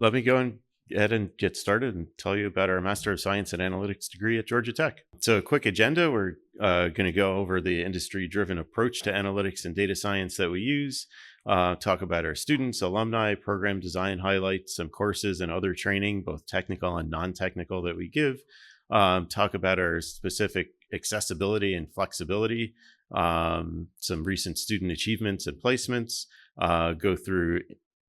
let me go and ahead and get started and tell you about our Master of Science in Analytics degree at Georgia Tech. So a quick agenda, we're going to go over the industry-driven approach to analytics and data science that we use, talk about our students, alumni, program design highlights, some courses and other training, both technical and non-technical that we give, talk about our specific accessibility and flexibility, some recent student achievements and placements, go through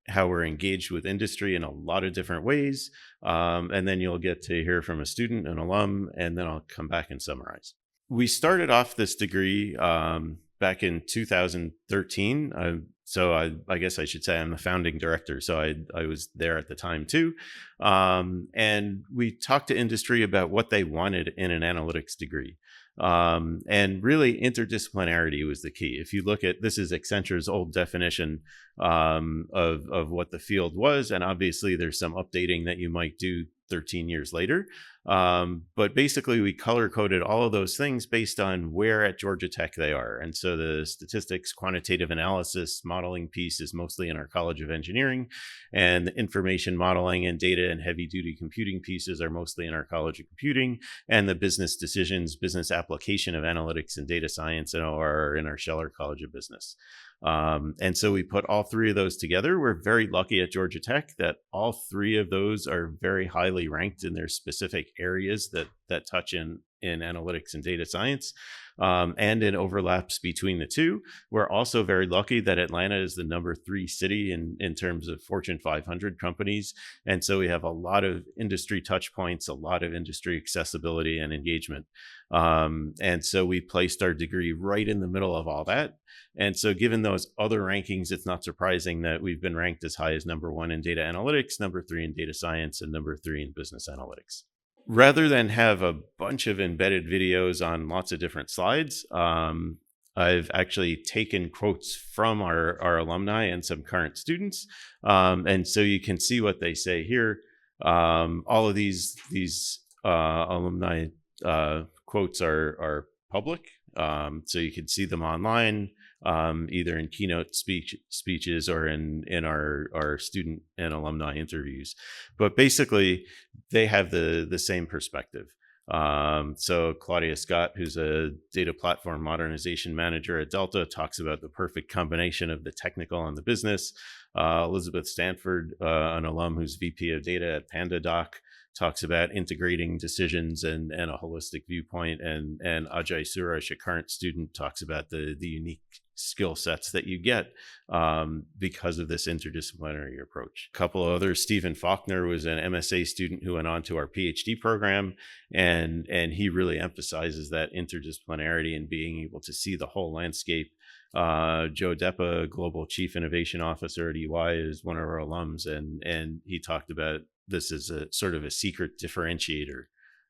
how we're engaged with industry in a lot of different ways. And then you'll get to hear from a student, an alum, and then I'll come back and summarize. We started off this degree back in 2013. So I guess I should say I'm the founding director. So I was there at the time too. And we talked to industry about what they wanted in an analytics degree. And really interdisciplinarity was the key. If you look at, this is Accenture's old definition of what the field was. And obviously there's some updating that you might do 13 years later. But basically we color coded all of those things based on where at Georgia Tech they are. And so the statistics, quantitative analysis, modeling piece is mostly in our College of Engineering, and the information modeling and data and heavy duty computing pieces are mostly in our College of Computing, and the business decisions, business application of analytics and data science are in our Scheller College of Business. And so we put all three of those together. We're very lucky at Georgia Tech that all three of those are very highly ranked in their specific areas that touch in analytics and data science, and in overlaps between the two. We're also very lucky that Atlanta is the number 3 city in terms of Fortune 500 companies. And so we have a lot of industry touch points, a lot of industry accessibility and engagement. And so we placed our degree right in the middle of all that. And so given those other rankings, it's not surprising that we've been ranked as high as number 1 in data analytics, number 3 in data science, and number 3 in business analytics. Rather than have a bunch of embedded videos on lots of different slides, I've actually taken quotes from our alumni and some current students. And so you can see what they say here. All of these alumni quotes are public. So you can see them online, either in keynote speeches or in our student and alumni interviews. But basically, they have the same perspective. So Claudia Scott, who's a data platform modernization manager at Delta, talks about the perfect combination of the technical and the business. Elizabeth Stanford, an alum who's VP of data at PandaDoc, talks about integrating decisions and a holistic viewpoint. And Ajay Suresh, a current student, talks about the unique skill sets that you get because of this interdisciplinary approach. A couple of others, Stephen Faulkner was an MSA student who went on to our PhD program, and he really emphasizes that interdisciplinarity and being able to see the whole landscape. Joe Deppa, Global Chief Innovation Officer at EY, is one of our alums, and he talked about this as a sort of a secret differentiator,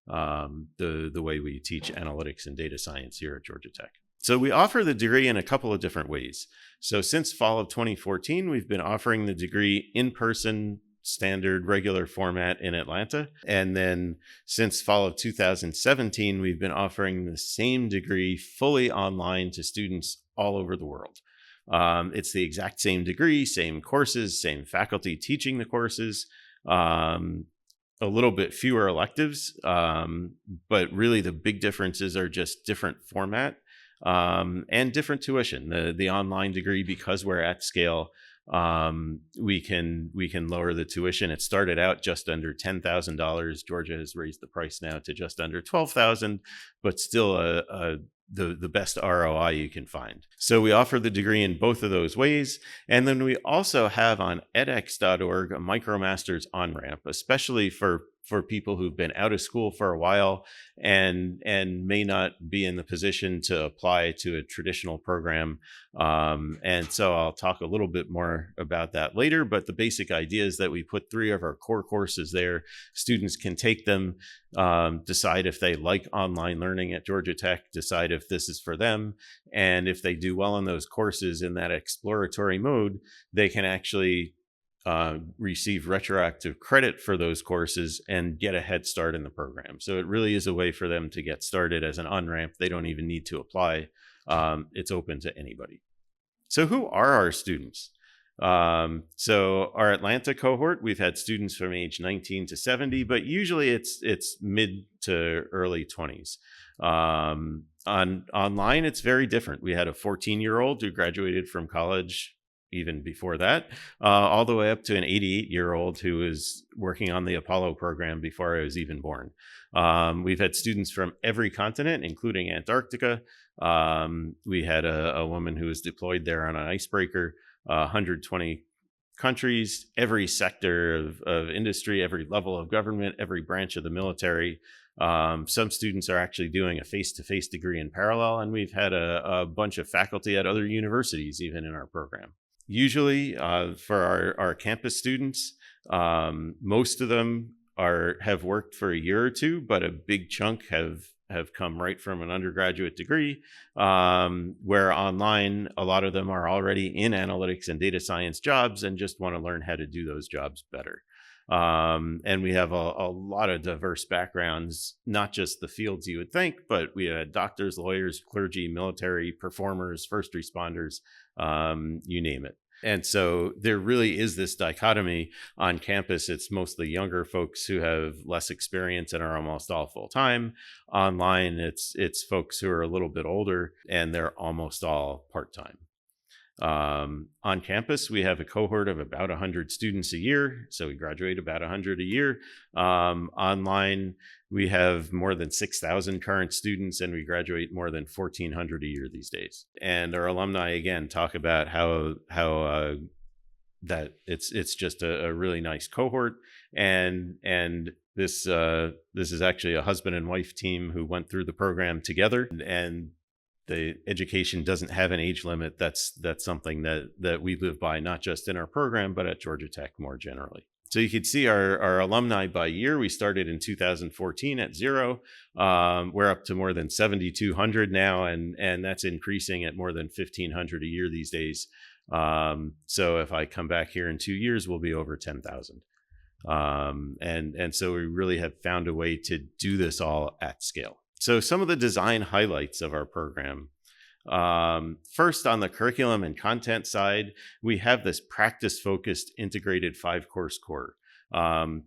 the way we teach analytics and data science here at Georgia Tech. So we offer the degree in a couple of different ways. So since fall of 2014, we've been offering the degree in person, standard, regular format in Atlanta. And then since fall of 2017, we've been offering the same degree fully online to students all over the world. It's the exact same degree, same courses, same faculty teaching the courses, a little bit fewer electives, but really the big differences are just different format and different tuition. The online degree, because we're at scale, we can lower the tuition. It started out just under $10,000. Georgia has raised the price now to just under $12,000, but still the best ROI you can find. So we offer the degree in both of those ways. And then we also have on edX.org a MicroMasters on-ramp, especially for people who've been out of school for a while and may not be in the position to apply to a traditional program. And so I'll talk a little bit more about that later, but the basic idea is that we put 3 of our core courses there. Students can take them, decide if they like online learning at Georgia Tech, decide if this is for them. And if they do well in those courses in that exploratory mode, they can actually receive retroactive credit for those courses and get a head start in the program. So it really is a way for them to get started as an on-ramp. They don't even need to apply. It's open to anybody. So who are our students? So our Atlanta cohort, we've had students from age 19 to 70, but usually it's mid to early 20s. Online, it's very different. We had a 14-year-old who graduated from college even before that, all the way up to an 88-year-old who was working on the Apollo program before I was even born. We've had students from every continent, including Antarctica. We had a woman who was deployed there on an icebreaker, 120 countries, every sector of industry, every level of government, every branch of the military. Some students are actually doing a face-to-face degree in parallel, and we've had a bunch of faculty at other universities even in our program. Usually for our campus students, most of them have worked for a year or two, but a big chunk have come right from an undergraduate degree, where online, a lot of them are already in analytics and data science jobs and just want to learn how to do those jobs better. And we have a lot of diverse backgrounds, not just the fields you would think, but we had doctors, lawyers, clergy, military, performers, first responders, you name it. And so there really is this dichotomy on campus. It's mostly younger folks who have less experience and are almost all full time. Online, it's folks who are a little bit older and they're almost all part time. On campus, we have a cohort of about 100 students a year. So we graduate about 100 a year. Online, we have more than 6,000 current students, and we graduate more than 1,400 a year these days. And our alumni, again, talk about how that it's just a really nice cohort. And this is actually a husband and wife team who went through the program together, and the education doesn't have an age limit. That's something that we live by, not just in our program, but at Georgia Tech more generally. So you can see our alumni by year. We started in 2014 at 0. We're up to more than 7,200 now, and that's increasing at more than 1,500 a year these days. So if I come back here in 2 years, we'll be over 10,000. And so we really have found a way to do this all at scale. So some of the design highlights of our program. First, on the curriculum and content side, we have this practice-focused integrated 5-course core.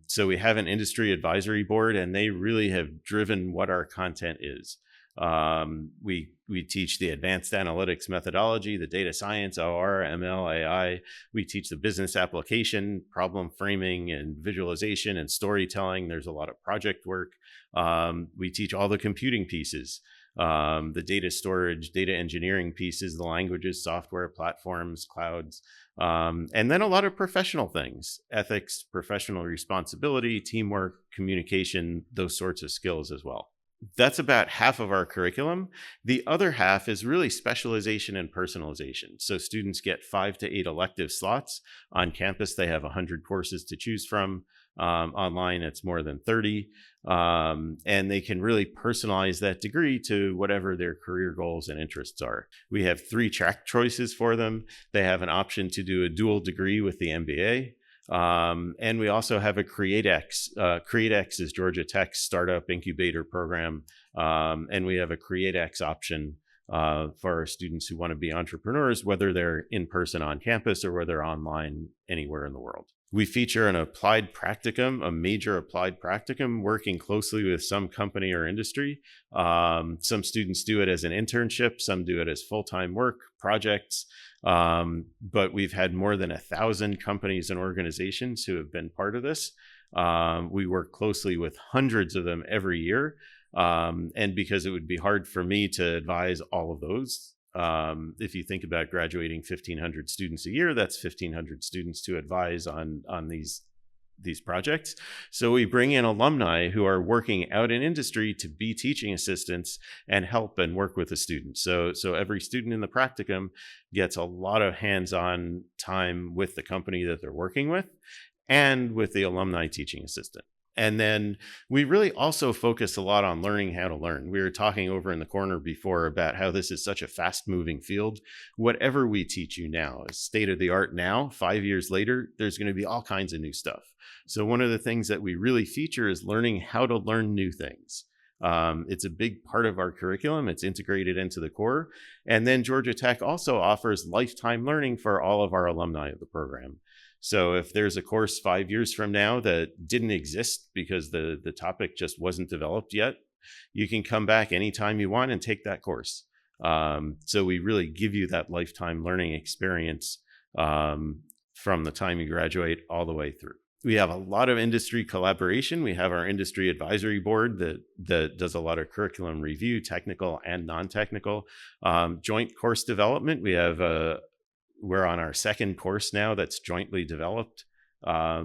So we have an industry advisory board, and they really have driven what our content is. We teach the advanced analytics methodology, the data science, OR, ML, AI. We teach the business application, problem framing, and visualization and storytelling. There's a lot of project work. We teach all the computing pieces, the data storage, data engineering pieces, the languages, software, platforms, clouds, and then a lot of professional things, ethics, professional responsibility, teamwork, communication, those sorts of skills as well. That's about half of our curriculum. The other half is really specialization and personalization. So students get 5 to 8 elective slots. On campus, they have 100 courses to choose from. Online, it's more than 30. And they can really personalize that degree to whatever their career goals and interests are. We have 3 track choices for them. They have an option to do a dual degree with the MBA. And we also have a CreateX. CreateX is Georgia Tech's startup incubator program. And we have a CreateX option for our students who want to be entrepreneurs, whether they're in person on campus or whether online anywhere in the world. We feature an applied practicum, a major applied practicum, working closely with some company or industry. Some students do it as an internship, some do it as full-time work, projects. But we've had more than 1,000 companies and organizations who have been part of this. We work closely with hundreds of them every year. And because it would be hard for me to advise all of those, if you think about graduating 1,500 students a year, that's 1,500 students to advise on these projects. So we bring in alumni who are working out in industry to be teaching assistants and help and work with the students. So every student in the practicum gets a lot of hands-on time with the company that they're working with and with the alumni teaching assistant. And then we really also focus a lot on learning how to learn. We were talking over in the corner before about how this is such a fast-moving field. Whatever we teach you now is state of the art now. 5 years later, there's going to be all kinds of new stuff. So one of the things that we really feature is learning how to learn new things. It's a big part of our curriculum. It's integrated into the core. And then Georgia Tech also offers lifetime learning for all of our alumni of the program. So if there's a course 5 years from now that didn't exist because the topic just wasn't developed yet, you can come back anytime you want and take that course. So we really give you that lifetime learning experience from the time you graduate all the way through. We have a lot of industry collaboration. We have our industry advisory board that does a lot of curriculum review, technical and non-technical. Joint course development. We're on our second course now that's jointly developed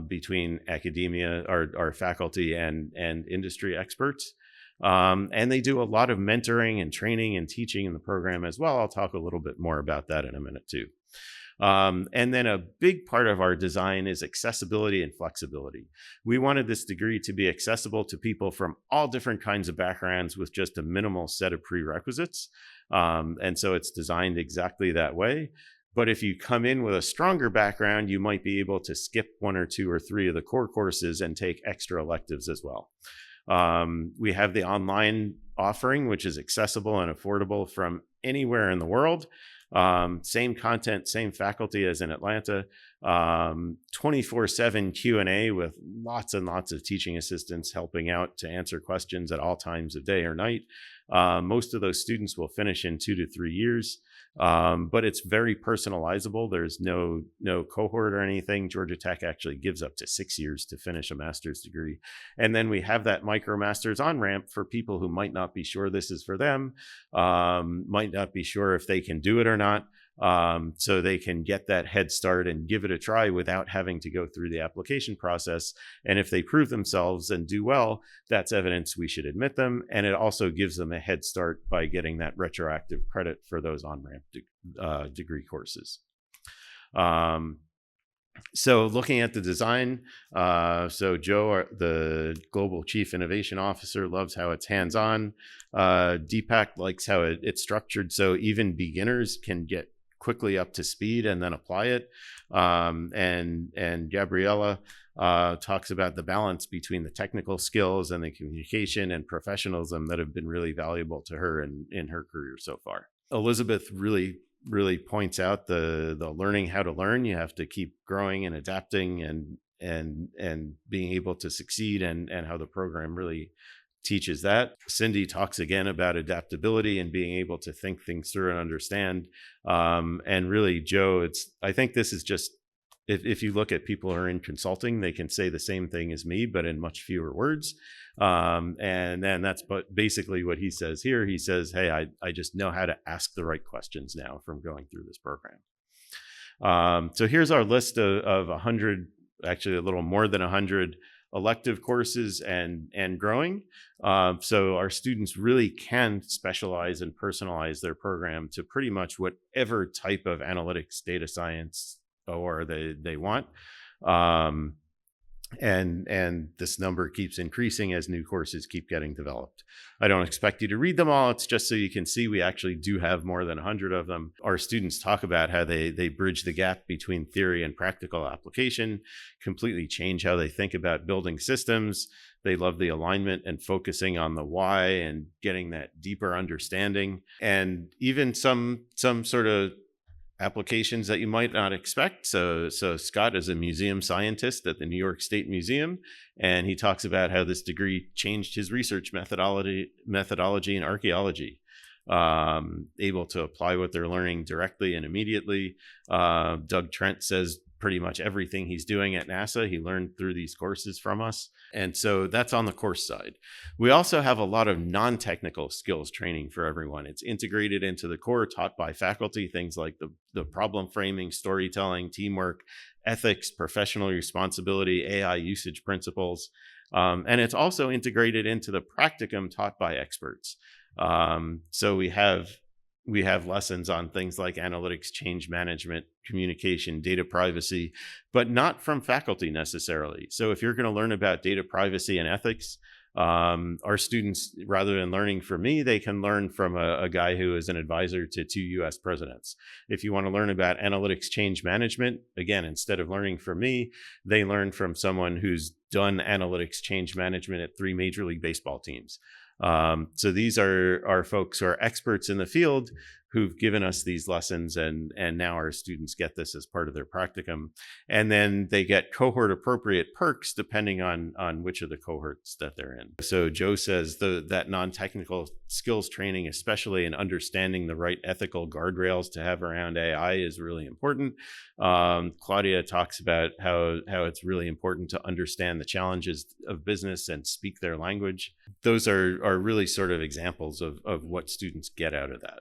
between academia, our faculty, and industry experts. And they do a lot of mentoring and training and teaching in the program as well. I'll talk a little bit more about that in a minute too. And then a big part of our design is accessibility and flexibility. We wanted this degree to be accessible to people from all different kinds of backgrounds with just a minimal set of prerequisites. And so it's designed exactly that way. But if you come in with a stronger background, you might be able to skip 1 or 2 or 3 of the core courses and take extra electives as well. We have the online offering, which is accessible and affordable from anywhere in the world. Same content, same faculty as in Atlanta, 24/7 Q&A with lots and lots of teaching assistants helping out to answer questions at all times of day or night. Most of those students will finish in 2 to 3 years, but it's very personalizable. There's no cohort or anything. Georgia Tech actually gives up to 6 years to finish a master's degree. And then we have that MicroMasters on-ramp for people who might not be sure this is for them, might not be sure if they can do it or not. So they can get that head start and give it a try without having to go through the application process. And if they prove themselves and do well, that's evidence we should admit them. And it also gives them a head start by getting that retroactive credit for those on-ramp degree courses. So looking at the design, so Joe, the Global Chief Innovation Officer, loves how it's hands-on. Deepak likes how it's structured so even beginners can get quickly up to speed and then apply it. And Gabriella talks about the balance between the technical skills and the communication and professionalism that have been really valuable to her in her career so far. Elizabeth really points out the learning how to learn. You have to keep growing and adapting and being able to succeed, and how the program really teaches that. Cindy talks again about adaptability and being able to think things through and understand. And really, Joe, I think this is just, if you look at people who are in consulting, they can say the same thing as me, but in much fewer words. And then that's basically what he says here. He says, hey, I just know how to ask the right questions now from going through this program. So here's our list of 100, actually a little more than 100 elective courses and growing. So our students really can specialize and personalize their program to pretty much whatever type of analytics, data science, or they want. And this number keeps increasing as new courses keep getting developed. I don't expect you to read them all. It's just so you can see we actually do have more than 100 of them. Our students talk about how they bridge the gap between theory and practical application, completely change how they think about building systems. They love the alignment and focusing on the why and getting that deeper understanding. And even some sort of applications that you might not expect. So Scott is a museum scientist at the New York State Museum, and he talks about how this degree changed his research methodology in archaeology, able to apply what they're learning directly and immediately. Doug Trent says pretty much everything he's doing at NASA, he learned through these courses from us. And so that's on the course side. We also have a lot of non-technical skills training for everyone. It's integrated into the core, taught by faculty, things like the problem framing, storytelling, teamwork, ethics, professional responsibility, AI usage principles. And it's also integrated into the practicum taught by experts. So we have lessons on things like analytics, change management, communication, data privacy, but not from faculty necessarily. So if you're going to learn about data privacy and ethics, our students, rather than learning from me, they can learn from a guy who is an advisor to 2 US presidents. If you want to learn about analytics change management, again, instead of learning from me, they learn from someone who's done analytics change management at 3 Major League Baseball teams. So these are folks who are experts in the field who've given us these lessons, and now our students get this as part of their practicum. And then they get cohort appropriate perks depending on which of the cohorts that they're in. So Joe says that non-technical skills training, especially in understanding the right ethical guardrails to have around AI, is really important. Claudia talks about how it's really important to understand the challenges of business and speak their language. Those are really sort of examples of what students get out of that.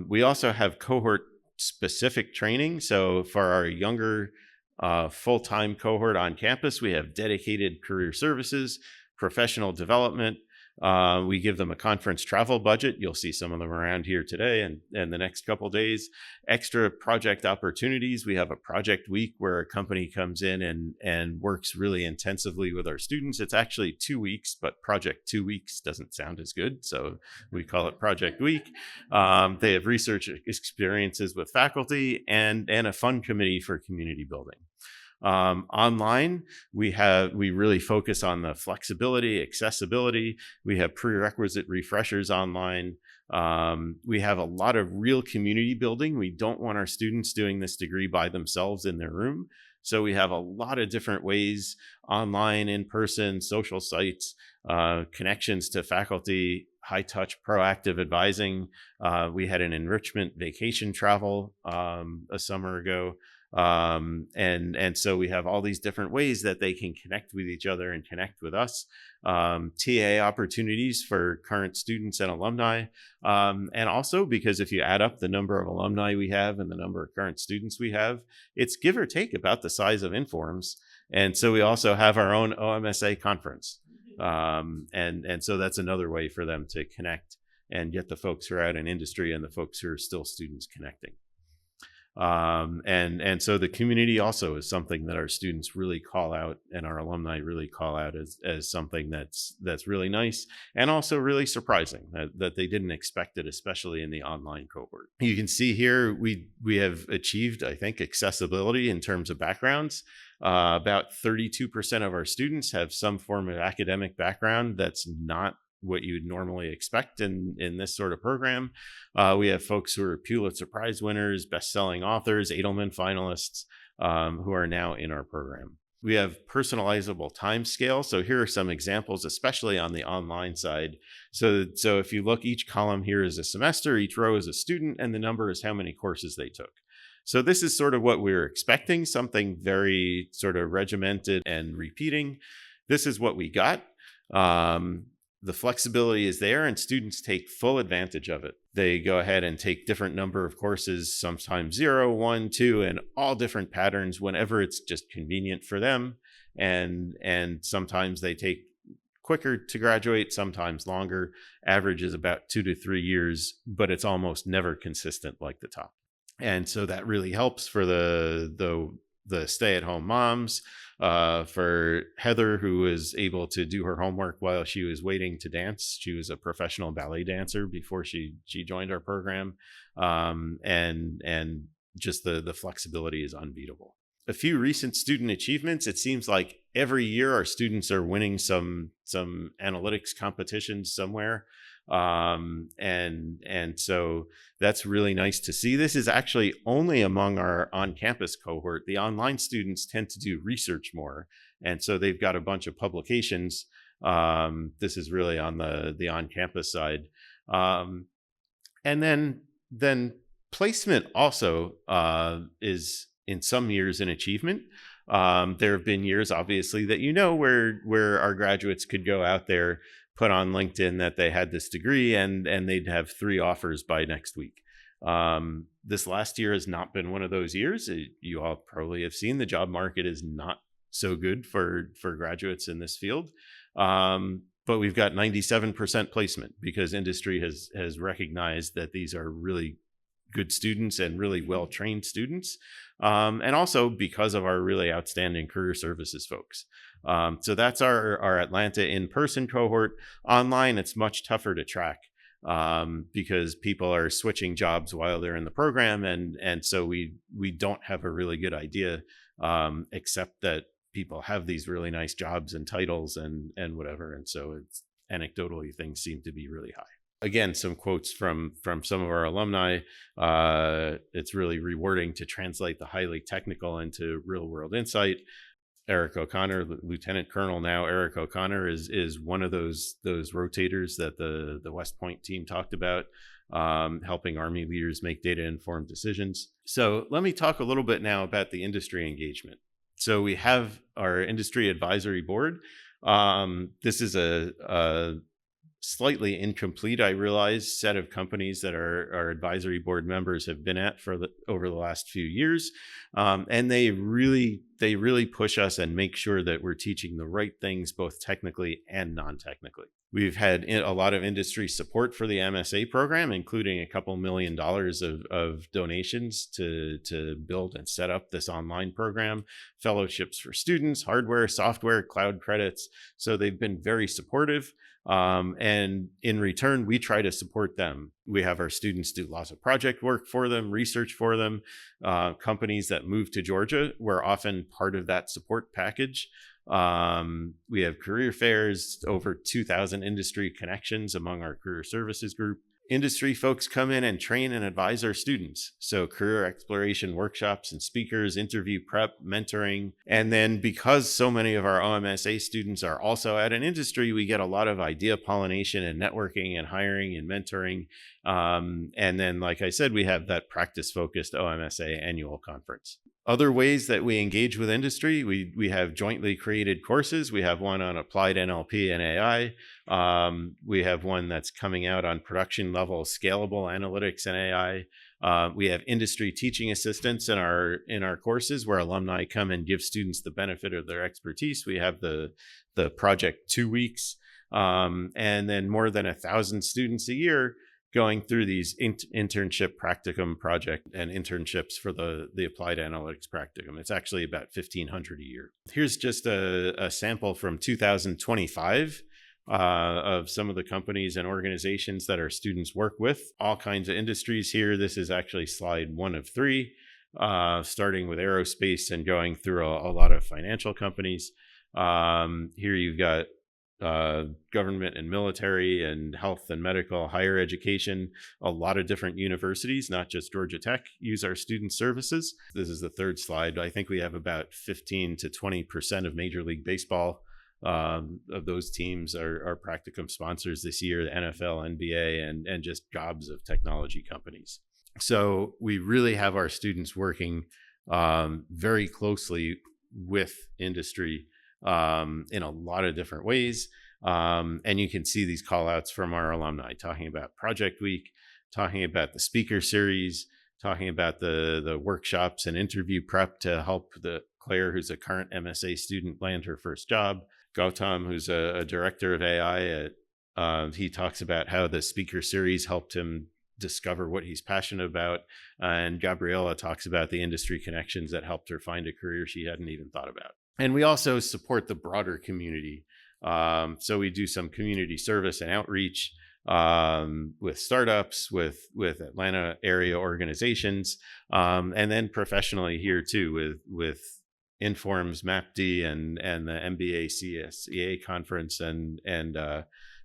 We also have cohort specific training. So for our younger full-time cohort on campus, we have dedicated career services, professional development. We give them a conference travel budget. You'll see some of them around here today and the next couple of days. Extra project opportunities. We have a project week where a company comes in and works really intensively with our students. It's actually 2 weeks, but project 2 weeks doesn't sound as good, so we call it project week. They have research experiences with faculty and a fun committee for community building. Online, we really focus on the flexibility, accessibility. We have prerequisite refreshers online. We have a lot of real community building. We don't want our students doing this degree by themselves in their room. So we have a lot of different ways, online, in person, social sites, connections to faculty, high touch, proactive advising. We had an enrichment vacation travel a summer ago. And so we have all these different ways that they can connect with each other and connect with us. TA opportunities for current students and alumni. And also because if you add up the number of alumni we have and the number of current students we have, it's give or take about the size of Informs. And so we also have our own OMSA conference. And so that's another way for them to connect and get the folks who are out in industry and the folks who are still students connecting. And so the community also is something that our students really call out and our alumni really call out as something that's really nice and also really surprising that they didn't expect it, especially in the online cohort. You can see here we have achieved, I think, accessibility in terms of backgrounds. About 32% of our students have some form of academic background that's not what you would normally expect in this sort of program. We have folks who are Pulitzer Prize winners, best-selling authors, Edelman finalists, who are now in our program. We have personalizable time scale. So here are some examples, especially on the online side. So if you look, each column here is a semester, each row is a student, and the number is how many courses they took. So this is sort of what we were expecting, something very sort of regimented and repeating. This is what we got. The flexibility is there and students take full advantage of it. They go ahead and take different number of courses, sometimes 0, 1, 2, and all different patterns whenever it's just convenient for them. And sometimes they take quicker to graduate, sometimes longer. Average is about 2 to 3 years, but it's almost never consistent like the top. And so that really helps for the stay-at-home moms, for Heather, who was able to do her homework while she was waiting to dance. She was a professional ballet dancer before she joined our program, and just the flexibility is unbeatable. A few recent student achievements. It seems like every year our students are winning some analytics competitions somewhere. And so that's really nice to see. This is actually only among our on-campus cohort. The online students tend to do research more. And so they've got a bunch of publications. This is really on the on-campus side. And then placement also is in some years an achievement. There have been years, obviously, that where our graduates could go out there, put on LinkedIn that they had this degree, and they'd have 3 offers by next week. This last year has not been one of those years. You all probably have seen the job market is not so good for graduates in this field. But we've got 97% placement because industry has recognized that these are really good students and really well-trained students. And also because of our really outstanding career services folks. So that's our Atlanta in-person cohort. Online, it's much tougher to track because people are switching jobs while they're in the program. And so we don't have a really good idea, except that people have these really nice jobs and titles and whatever. And so anecdotally things seem to be really high. Again, some quotes from some of our alumni. It's really rewarding to translate the highly technical into real world insight. Eric O'Connor, Lieutenant Colonel now, Eric O'Connor is one of those rotators that the West Point team talked about, helping Army leaders make data-informed decisions. So let me talk a little bit now about the industry engagement. So we have our industry advisory board. This is a slightly incomplete, I realize, set of companies that our advisory board members have been at over the last few years. And they really push us and make sure that we're teaching the right things, both technically and non-technically. We've had a lot of industry support for the MSA program, including a couple $1 million of donations to build and set up this online program, fellowships for students, hardware, software, cloud credits. So they've been very supportive. And in return, we try to support them. We have our students do lots of project work for them, research for them. Companies that move to Georgia, we're often part of that support package. We have career fairs, over 2,000 industry connections among our career services group. Industry folks come in and train and advise our students. So career exploration workshops and speakers, interview prep, mentoring. And then because so many of our OMSA students are also at an industry, we get a lot of idea pollination and networking and hiring and mentoring. And then, like I said, we have that practice-focused OMSA annual conference. Other ways that we engage with industry, we have jointly created courses. We have one on applied NLP and AI. We have one that's coming out on production level scalable analytics and AI. We have industry teaching assistants in our courses where alumni come and give students the benefit of their expertise. We have the project 2 weeks, and then more than 1,000 students a year going through these internship practicum project and internships for the applied analytics practicum. It's actually about 1,500 a year. Here's just a sample from 2025 of some of the companies and organizations that our students work with. All kinds of industries here. This is actually slide 1 of 3, starting with aerospace and going through a lot of financial companies. Here you've got government and military and health and medical, higher education. A lot of different universities, not just Georgia Tech, use our student services. This is the third slide. I think we have about 15 to 20% of Major League Baseball of those teams are practicum sponsors this year, the NFL, NBA, and just gobs of technology companies. So we really have our students working very closely with industry in a lot of different ways. And you can see these call outs from our alumni talking about Project Week, talking about the speaker series, talking about the workshops and interview prep to help Claire, who's a current MSA student, land her first job. Gautam, who's a director of AI, he talks about how the speaker series helped him discover what he's passionate about. And Gabriella talks about the industry connections that helped her find a career she hadn't even thought about. And we also support the broader community. So we do some community service and outreach with startups, with Atlanta area organizations, and then professionally here too with Informs, MAPD, and the MBA CSEA conference and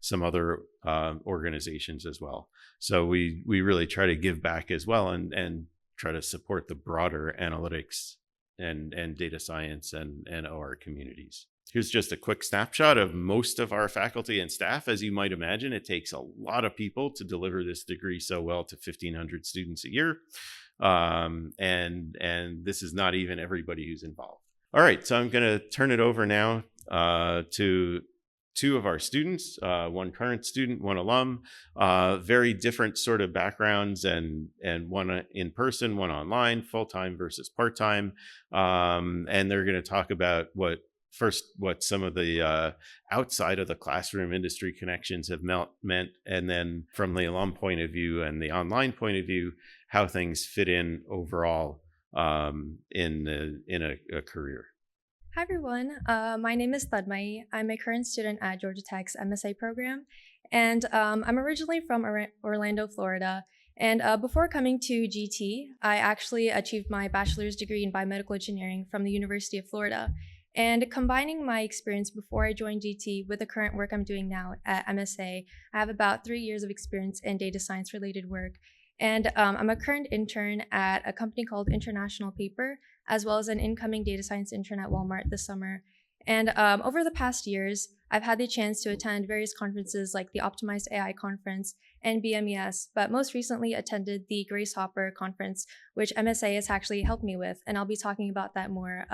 some other organizations as well. So we really try to give back as well and try to support the broader analytics and data science and OR communities. Here's just a quick snapshot of most of our faculty and staff. As you might imagine, it takes a lot of people to deliver this degree so well to 1,500 students a year. And this is not even everybody who's involved. All right, so I'm going to turn it over now to two of our students, one current student, one alum, very different sort of backgrounds, and one in person, one online, full-time versus part-time. And they're going to talk about what some of the outside of the classroom industry connections have meant, and then from the alum point of view and the online point of view, how things fit in overall in a career. Hi everyone, my name is Thudmai. I'm a current student at Georgia Tech's MSA program, and I'm originally from Orlando, Florida. And before coming to GT, I actually achieved my bachelor's degree in biomedical engineering from the University of Florida. And combining my experience before I joined GT with the current work I'm doing now at MSA, I have about 3 years of experience in data science related work. And I'm a current intern at a company called International Paper, as well as an incoming data science intern at Walmart this summer. And over the past years, I've had the chance to attend various conferences like the Optimized AI Conference and BMES, but most recently attended the Grace Hopper Conference, which MSA has actually helped me with, and I'll be talking about that more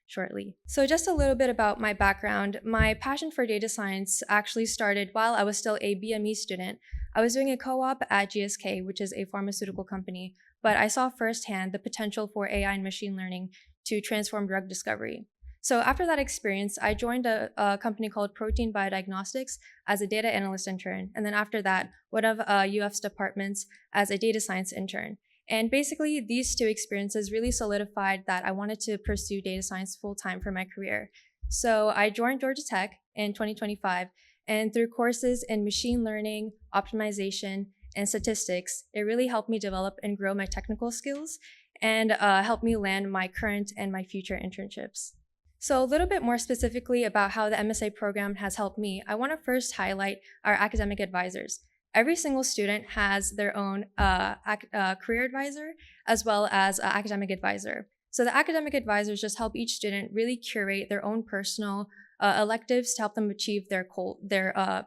shortly. So just a little bit about my background. My passion for data science actually started while I was still a BME student. I was doing a co-op at GSK, which is a pharmaceutical company, but I saw firsthand the potential for AI and machine learning to transform drug discovery. So after that experience, I joined a company called Protein Biodiagnostics as a data analyst intern. And then after that, one of UF's departments as a data science intern. And basically, these two experiences really solidified that I wanted to pursue data science full-time for my career. So I joined Georgia Tech in 2025, and through courses in machine learning, optimization, and statistics, it really helped me develop and grow my technical skills and helped me land my current and my future internships. So a little bit more specifically about how the MSA program has helped me, I want to first highlight our academic advisors. Every single student has their own career advisor as well as academic advisor. So the academic advisors just help each student really curate their own personal electives to help them achieve their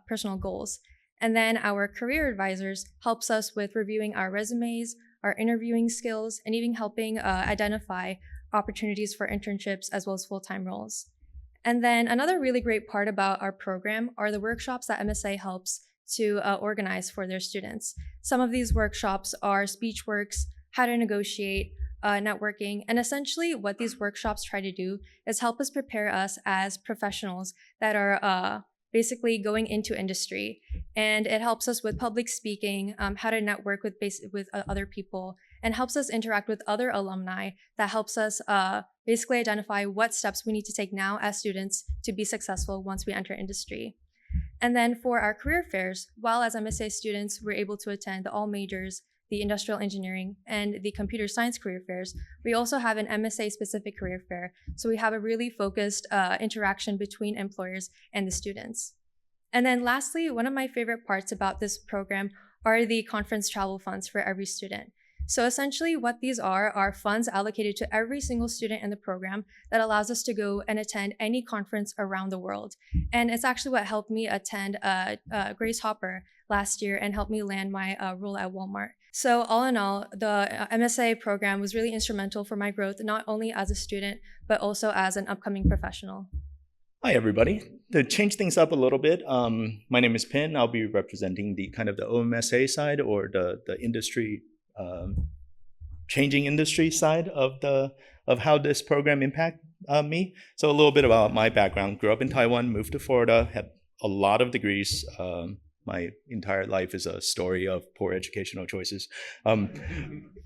personal goals. And then our career advisors helps us with reviewing our resumes, our interviewing skills, and even helping identify opportunities for internships as well as full-time roles. And then another really great part about our program are the workshops that MSA helps to organize for their students. Some of these workshops are speech works, how to negotiate, networking, and essentially what these workshops try to do is help us prepare us as professionals that are basically going into industry. And it helps us with public speaking, how to network with other people, and helps us interact with other alumni that helps us basically identify what steps we need to take now as students to be successful once we enter industry. And then for our career fairs, while as MSA students, we're able to attend the all majors, the industrial engineering, and the computer science career fairs, we also have an MSA specific career fair. So we have a really focused interaction between employers and the students. And then lastly, one of my favorite parts about this program are the conference travel funds for every student. So essentially what these are funds allocated to every single student in the program that allows us to go and attend any conference around the world. And it's actually what helped me attend Grace Hopper last year and helped me land my role at Walmart. So all in all, the MSA program was really instrumental for my growth, not only as a student, but also as an upcoming professional. Hi, everybody. To change things up a little bit, my name is Pin. I'll be representing the kind of the OMSA side or the industry, changing industry side of how this program impact me. So a little bit about my background. Grew up in Taiwan, moved to Florida, had a lot of degrees. My entire life is a story of poor educational choices,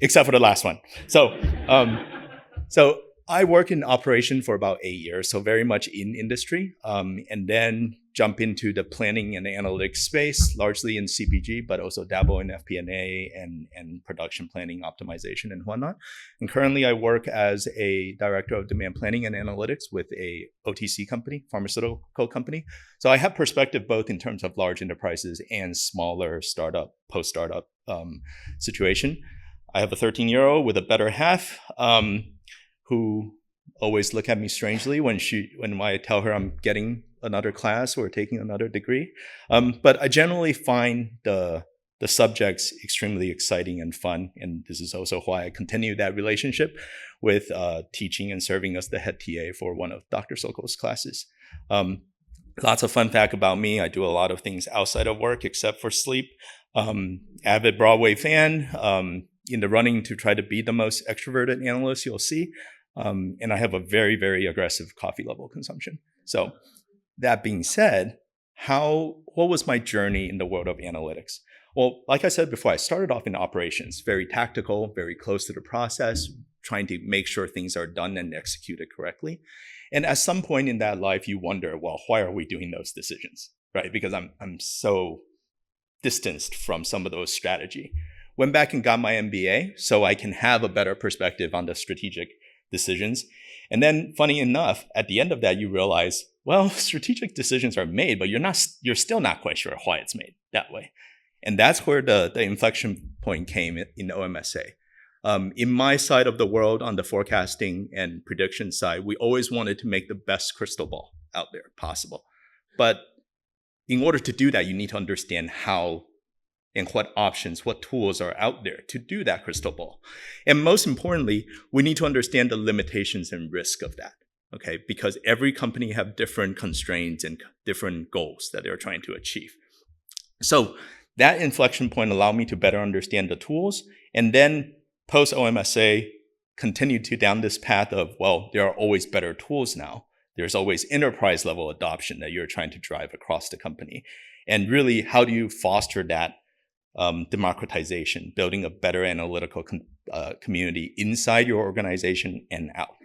except for the last one. So I work in operation for about 8 years, so very much in industry, and then jump into the planning and analytics space, largely in CPG, but also dabble in FP&A and production planning, optimization, and whatnot. And currently I work as a director of demand planning and analytics with a OTC company, pharmaceutical company. So I have perspective both in terms of large enterprises and smaller startup, post-startup situation. I have a 13-year-old with a better half, who always look at me strangely when I tell her I'm getting another class or taking another degree. But I generally find the subjects extremely exciting and fun. And this is also why I continue that relationship with teaching and serving as the head TA for one of Dr. Sokol's classes. Lots of fun fact about me. I do a lot of things outside of work except for sleep. Avid Broadway fan, in the running to try to be the most extroverted analyst you'll see. And I have a very, very aggressive coffee level consumption. So that being said, what was my journey in the world of analytics? Well, like I said before, I started off in operations, very tactical, very close to the process, trying to make sure things are done and executed correctly. And at some point in that life, you wonder, well, why are we doing those decisions, right? Because I'm so distanced from some of those strategy. Went back and got my MBA so I can have a better perspective on the strategic decisions. And then funny enough, at the end of that, you realize, well, strategic decisions are made, but you're still not quite sure why it's made that way. And that's where the inflection point came in OMSA. In my side of the world, on the forecasting and prediction side, we always wanted to make the best crystal ball out there possible. But in order to do that, you need to understand how and what options, what tools are out there to do that crystal ball. And most importantly, we need to understand the limitations and risk of that, okay? Because every company have different constraints and different goals that they're trying to achieve. So that inflection point allowed me to better understand the tools, and then post OMSA continued to down this path of, well, there are always better tools now. There's always enterprise level adoption that you're trying to drive across the company. And really, how do you foster that democratization, building a better analytical community inside your organization and out,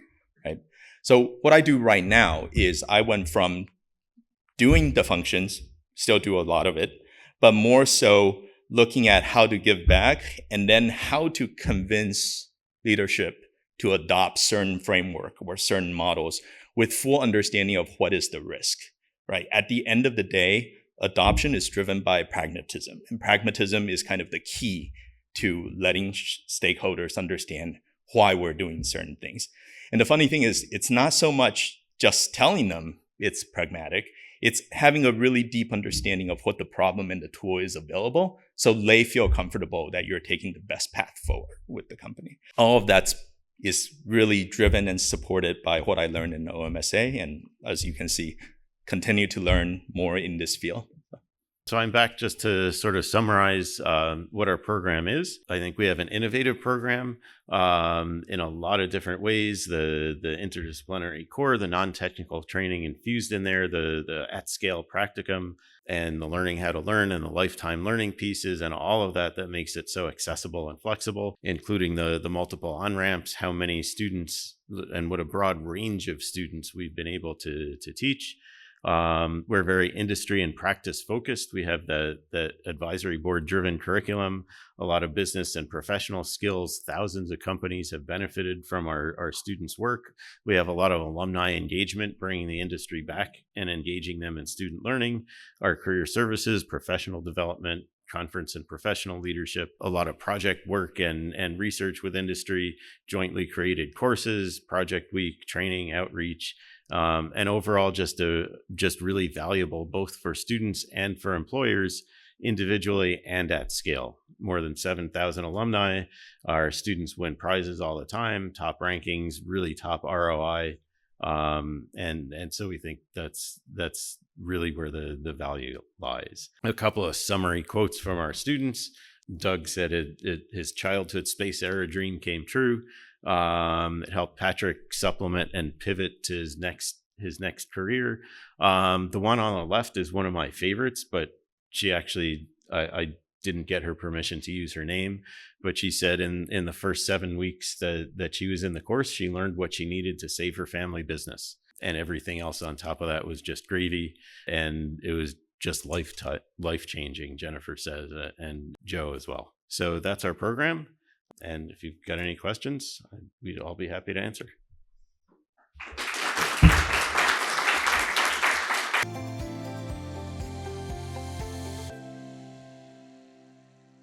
right? So what I do right now is I went from doing the functions, still do a lot of it, but more so looking at how to give back and then how to convince leadership to adopt certain framework or certain models with full understanding of what is the risk, right? At the end of the day, adoption is driven by pragmatism, and pragmatism is kind of the key to letting stakeholders understand why we're doing certain things. And the funny thing is, it's not so much just telling them it's pragmatic, it's having a really deep understanding of what the problem and the tool is available, so they feel comfortable that you're taking the best path forward with the company. All of that is really driven and supported by what I learned in OMSA, and as you can see, continue to learn more in this field. So I'm back just to sort of summarize what our program is. I think we have an innovative program in a lot of different ways. The interdisciplinary core, the non-technical training infused in there, the at-scale practicum, and the learning how to learn and the lifetime learning pieces and all of that makes it so accessible and flexible, including the multiple on-ramps, how many students and what a broad range of students we've been able to teach. We're very industry and practice focused. We have the advisory board driven curriculum, a lot of business and professional skills. Thousands of companies have benefited from our students' work. We have a lot of alumni engagement, bringing the industry back and engaging them in student learning, our career services, professional development, conference and professional leadership, a lot of project work and research with industry, jointly created courses, project week, training, outreach, and overall just really valuable both for students and for employers individually and at scale. More than 7,000 alumni. Our students win prizes all the time, top rankings, really top ROI. And so we think that's really where the value lies. A couple of summary quotes from our students. Doug said his childhood space era dream came true. It helped Patrick supplement and pivot to his next career. The one on the left is one of my favorites, but she actually, I didn't get her permission to use her name, but she said in the first 7 weeks that she was in the course, she learned what she needed to save her family business, and everything else on top of that was just gravy, and it was just life-changing, Jennifer says, and Joe as well. So that's our program, and if you've got any questions, we'd all be happy to answer.